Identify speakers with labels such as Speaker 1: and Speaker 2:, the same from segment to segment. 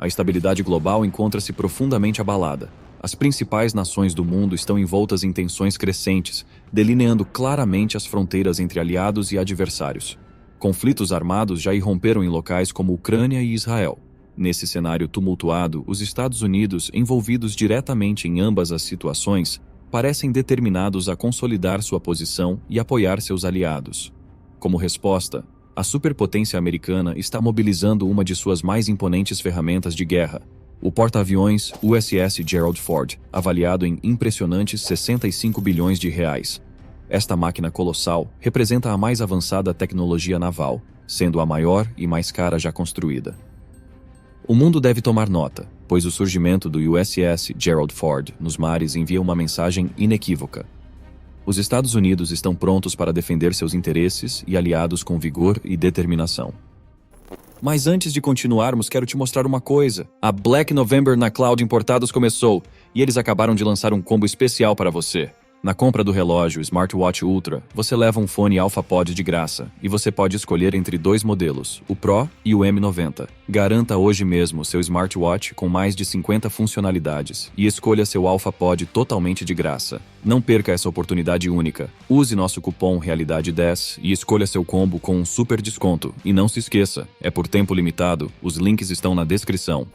Speaker 1: A estabilidade global encontra-se profundamente abalada. As principais nações do mundo estão envoltas em tensões crescentes, delineando claramente as fronteiras entre aliados e adversários. Conflitos armados já irromperam em locais como Ucrânia e Israel. Nesse cenário tumultuado, os Estados Unidos, envolvidos diretamente em ambas as situações, parecem determinados a consolidar sua posição e apoiar seus aliados. Como resposta, a superpotência americana está mobilizando uma de suas mais imponentes ferramentas de guerra, o porta-aviões USS Gerald Ford, avaliado em impressionantes 65 bilhões de reais. Esta máquina colossal representa a mais avançada tecnologia naval, sendo a maior e mais cara já construída. O mundo deve tomar nota, pois o surgimento do USS Gerald Ford nos mares envia uma mensagem inequívoca. Os Estados Unidos estão prontos para defender seus interesses e aliados com vigor e determinação. Mas antes de continuarmos, quero te mostrar uma coisa. A Black November na Cloud Importados começou, e eles acabaram de lançar um combo especial para você. Na compra do relógio Smartwatch Ultra, você leva um fone AlphaPod de graça, e você pode escolher entre dois modelos, o Pro e o M90. Garanta hoje mesmo seu smartwatch com mais de 50 funcionalidades, e escolha seu AlphaPod totalmente de graça. Não perca essa oportunidade única. Use nosso cupom Realidade10 e escolha seu combo com um super desconto. E não se esqueça, é por tempo limitado, os links estão na descrição.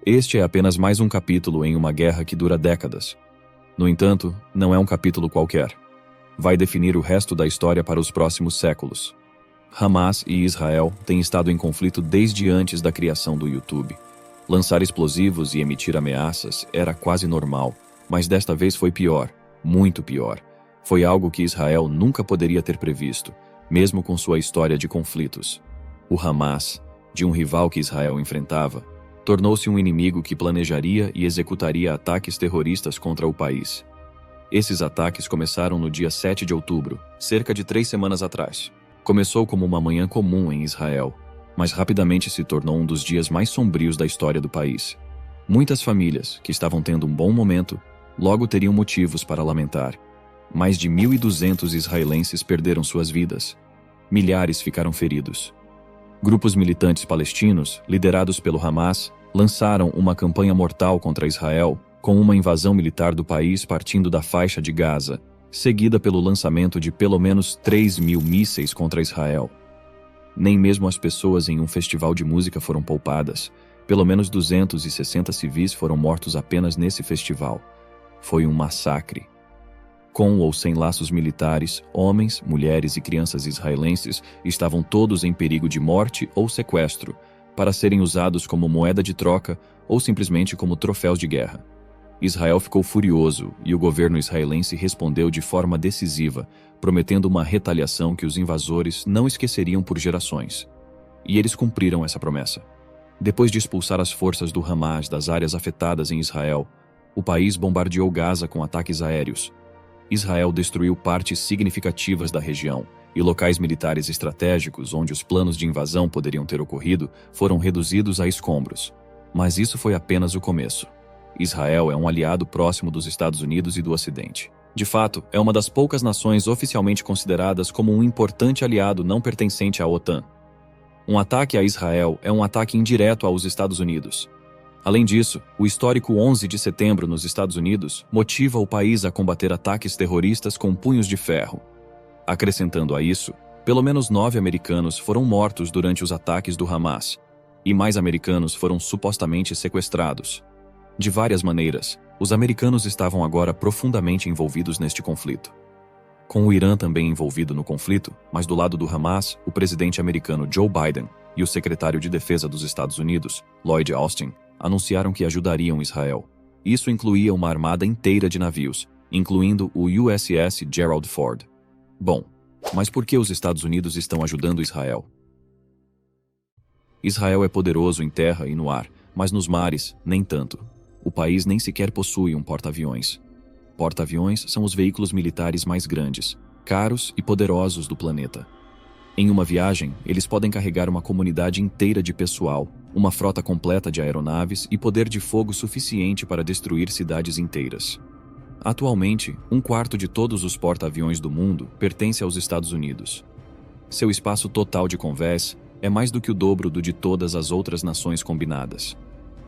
Speaker 1: Este é apenas mais um capítulo em uma guerra que dura décadas. No entanto, não é um capítulo qualquer. Vai definir o resto da história para os próximos séculos. Hamas e Israel têm estado em conflito desde antes da criação do YouTube. Lançar explosivos e emitir ameaças era quase normal, mas desta vez foi pior, muito pior. Foi algo que Israel nunca poderia ter previsto, mesmo com sua história de conflitos. O Hamas, de um rival que Israel enfrentava, tornou-se um inimigo que planejaria e executaria ataques terroristas contra o país. Esses ataques começaram no dia 7 de outubro, cerca de 3 semanas atrás. Começou como uma manhã comum em Israel, mas rapidamente se tornou um dos dias mais sombrios da história do país. Muitas famílias, que estavam tendo um bom momento, logo teriam motivos para lamentar. Mais de 1.200 israelenses perderam suas vidas. Milhares ficaram feridos. Grupos militantes palestinos, liderados pelo Hamas, lançaram uma campanha mortal contra Israel, com uma invasão militar do país partindo da faixa de Gaza, seguida pelo lançamento de pelo menos 3.000 mísseis contra Israel. Nem mesmo as pessoas em um festival de música foram poupadas. Pelo menos 260 civis foram mortos apenas nesse festival. Foi um massacre. Com ou sem laços militares, homens, mulheres e crianças israelenses estavam todos em perigo de morte ou sequestro, para serem usados como moeda de troca ou simplesmente como troféus de guerra. Israel ficou furioso e o governo israelense respondeu de forma decisiva, prometendo uma retaliação que os invasores não esqueceriam por gerações. E eles cumpriram essa promessa. Depois de expulsar as forças do Hamas das áreas afetadas em Israel, o país bombardeou Gaza com ataques aéreos. Israel destruiu partes significativas da região, e locais militares estratégicos onde os planos de invasão poderiam ter ocorrido foram reduzidos a escombros. Mas isso foi apenas o começo. Israel é um aliado próximo dos Estados Unidos e do Ocidente. De fato, é uma das poucas nações oficialmente consideradas como um importante aliado não pertencente à OTAN. Um ataque a Israel é um ataque indireto aos Estados Unidos. Além disso, o histórico 11 de setembro nos Estados Unidos motiva o país a combater ataques terroristas com punhos de ferro. Acrescentando a isso, pelo menos 9 americanos foram mortos durante os ataques do Hamas, e mais americanos foram supostamente sequestrados. De várias maneiras, os americanos estavam agora profundamente envolvidos neste conflito. Com o Irã também envolvido no conflito, mas do lado do Hamas, o presidente americano Joe Biden e o secretário de Defesa dos Estados Unidos, Lloyd Austin, anunciaram que ajudariam Israel. Isso incluía uma armada inteira de navios, incluindo o USS Gerald Ford. Bom, mas por que os Estados Unidos estão ajudando Israel? Israel é poderoso em terra e no ar, mas nos mares, nem tanto. O país nem sequer possui um porta-aviões. Porta-aviões são os veículos militares mais grandes, caros e poderosos do planeta. Em uma viagem, eles podem carregar uma comunidade inteira de pessoal, uma frota completa de aeronaves e poder de fogo suficiente para destruir cidades inteiras. Atualmente, 1/4 de todos os porta-aviões do mundo pertence aos Estados Unidos. Seu espaço total de convés é mais do que o dobro do de todas as outras nações combinadas.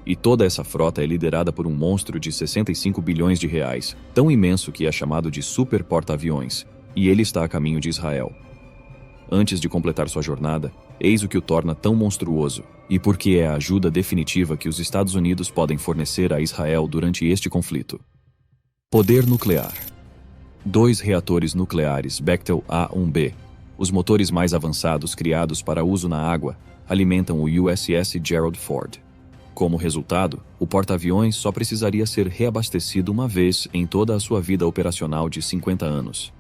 Speaker 1: E toda essa frota é liderada por um monstro de 65 bilhões de reais, tão imenso que é chamado de super porta-aviões, e ele está a caminho de Israel. Antes de completar sua jornada, eis o que o torna tão monstruoso, e porque é a ajuda definitiva que os Estados Unidos podem fornecer a Israel durante este conflito. Poder nuclear. 2 reatores nucleares Bechtel A1B, os motores mais avançados criados para uso na água, alimentam o USS Gerald Ford. Como resultado, o porta-aviões só precisaria ser reabastecido uma vez em toda a sua vida operacional de 50 anos.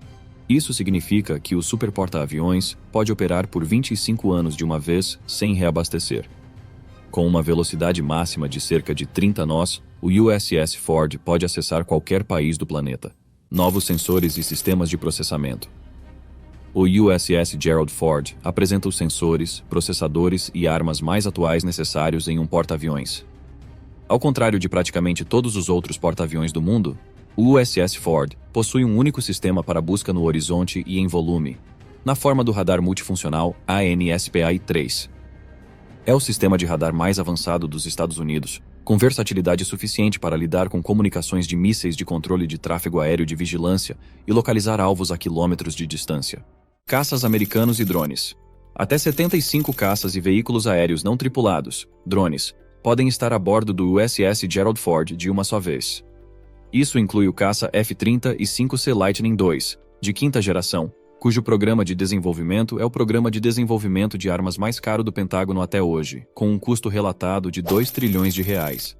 Speaker 1: Isso significa que o superporta-aviões pode operar por 25 anos de uma vez sem reabastecer. Com uma velocidade máxima de cerca de 30 nós, o USS Ford pode acessar qualquer país do planeta. Novos sensores e sistemas de processamento. O USS Gerald Ford apresenta os sensores, processadores e armas mais atuais necessários em um porta-aviões. Ao contrário de praticamente todos os outros porta-aviões do mundo, o USS Ford possui um único sistema para busca no horizonte e em volume, na forma do radar multifuncional ANSPI-3. É o sistema de radar mais avançado dos Estados Unidos, com versatilidade suficiente para lidar com comunicações de mísseis de controle de tráfego aéreo de vigilância e localizar alvos a quilômetros de distância. Caças americanos e drones. Até 75 caças e veículos aéreos não tripulados, drones, podem estar a bordo do USS Gerald Ford de uma só vez. Isso inclui o caça F-30 e 5C Lightning II, de quinta geração, cujo programa de desenvolvimento é o programa de desenvolvimento de armas mais caro do Pentágono até hoje, com um custo relatado de 2 trilhões de reais.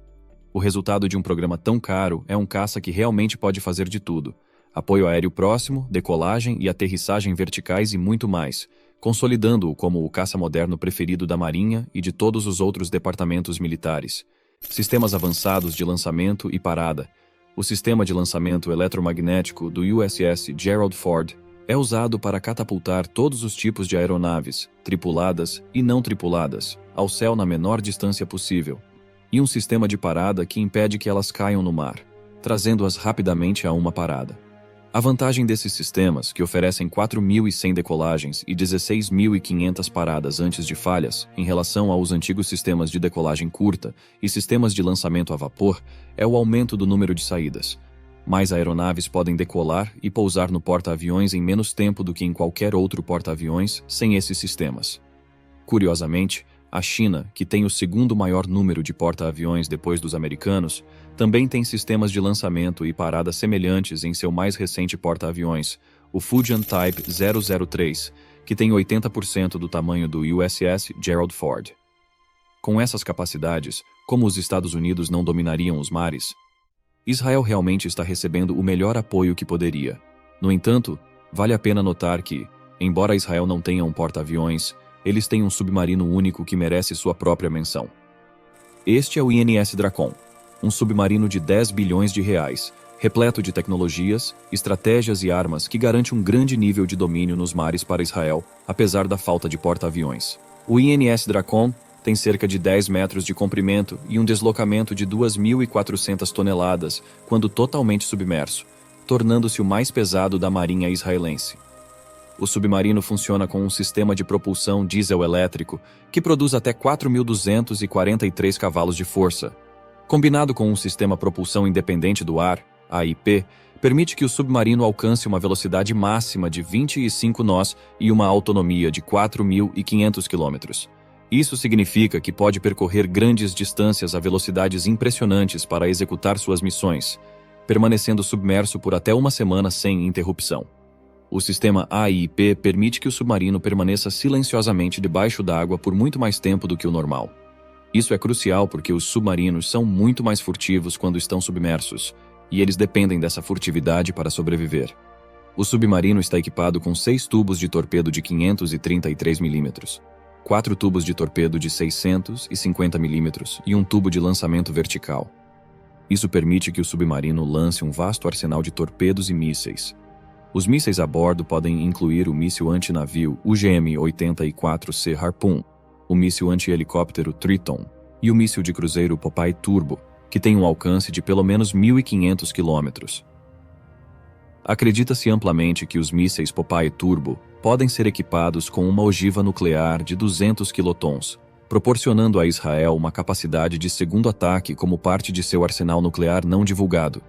Speaker 1: O resultado de um programa tão caro é um caça que realmente pode fazer de tudo: apoio aéreo próximo, decolagem e aterrissagem verticais e muito mais, consolidando-o como o caça moderno preferido da Marinha e de todos os outros departamentos militares. Sistemas avançados de lançamento e parada. O sistema de lançamento eletromagnético do USS Gerald Ford é usado para catapultar todos os tipos de aeronaves, tripuladas e não tripuladas, ao céu na menor distância possível, e um sistema de parada que impede que elas caiam no mar, trazendo-as rapidamente a uma parada. A vantagem desses sistemas, que oferecem 4.100 decolagens e 16.500 paradas antes de falhas, em relação aos antigos sistemas de decolagem curta e sistemas de lançamento a vapor, é o aumento do número de saídas. Mais aeronaves podem decolar e pousar no porta-aviões em menos tempo do que em qualquer outro porta-aviões sem esses sistemas. Curiosamente, a China, que tem o segundo maior número de porta-aviões depois dos americanos, também tem sistemas de lançamento e parada semelhantes em seu mais recente porta-aviões, o Fujian Type 003, que tem 80% do tamanho do USS Gerald Ford. Com essas capacidades, como os Estados Unidos não dominariam os mares, Israel realmente está recebendo o melhor apoio que poderia. No entanto, vale a pena notar que, embora Israel não tenha um porta-aviões, eles têm um submarino único que merece sua própria menção. Este é o INS Dracon, um submarino de 10 bilhões de reais, repleto de tecnologias, estratégias e armas que garante um grande nível de domínio nos mares para Israel, apesar da falta de porta-aviões. O INS Dracon tem cerca de 10 metros de comprimento e um deslocamento de 2.400 toneladas quando totalmente submerso, tornando-se o mais pesado da marinha israelense. O submarino funciona com um sistema de propulsão diesel-elétrico que produz até 4.243 cavalos de força. Combinado com um sistema propulsão independente do ar, AIP, permite que o submarino alcance uma velocidade máxima de 25 nós e uma autonomia de 4.500 km. Isso significa que pode percorrer grandes distâncias a velocidades impressionantes para executar suas missões, permanecendo submerso por até uma semana sem interrupção. O sistema AIP permite que o submarino permaneça silenciosamente debaixo d'água por muito mais tempo do que o normal. Isso é crucial porque os submarinos são muito mais furtivos quando estão submersos, e eles dependem dessa furtividade para sobreviver. O submarino está equipado com 6 tubos de torpedo de 533 mm, 4 tubos de torpedo de 650 mm e um tubo de lançamento vertical. Isso permite que o submarino lance um vasto arsenal de torpedos e mísseis. Os mísseis a bordo podem incluir o míssil antinavio UGM-84C Harpoon, o míssil anti-helicóptero Triton e o míssil de cruzeiro Popeye Turbo, que tem um alcance de pelo menos 1.500 km. Acredita-se amplamente que os mísseis Popeye Turbo podem ser equipados com uma ogiva nuclear de 200 quilotons, proporcionando a Israel uma capacidade de segundo ataque como parte de seu arsenal nuclear não divulgado.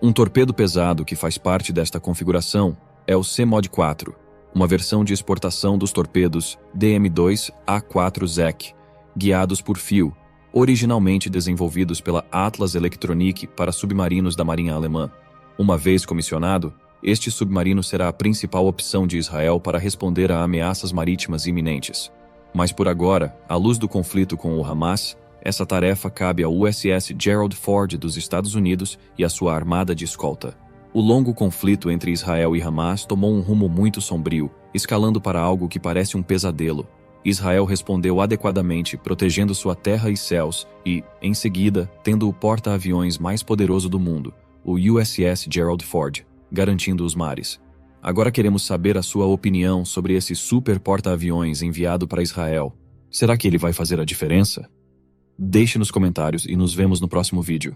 Speaker 1: Um torpedo pesado que faz parte desta configuração é o CMOD 4, uma versão de exportação dos torpedos DM-2A4 ZEC, guiados por fio, originalmente desenvolvidos pela Atlas Elektronik para submarinos da Marinha Alemã. Uma vez comissionado, este submarino será a principal opção de Israel para responder a ameaças marítimas iminentes. Mas por agora, à luz do conflito com o Hamas, essa tarefa cabe ao USS Gerald Ford dos Estados Unidos e à sua armada de escolta. O longo conflito entre Israel e Hamas tomou um rumo muito sombrio, escalando para algo que parece um pesadelo. Israel respondeu adequadamente, protegendo sua terra e céus e, em seguida, tendo o porta-aviões mais poderoso do mundo, o USS Gerald Ford, garantindo os mares. Agora queremos saber a sua opinião sobre esse super porta-aviões enviado para Israel. Será que ele vai fazer a diferença? Deixe nos comentários e nos vemos no próximo vídeo.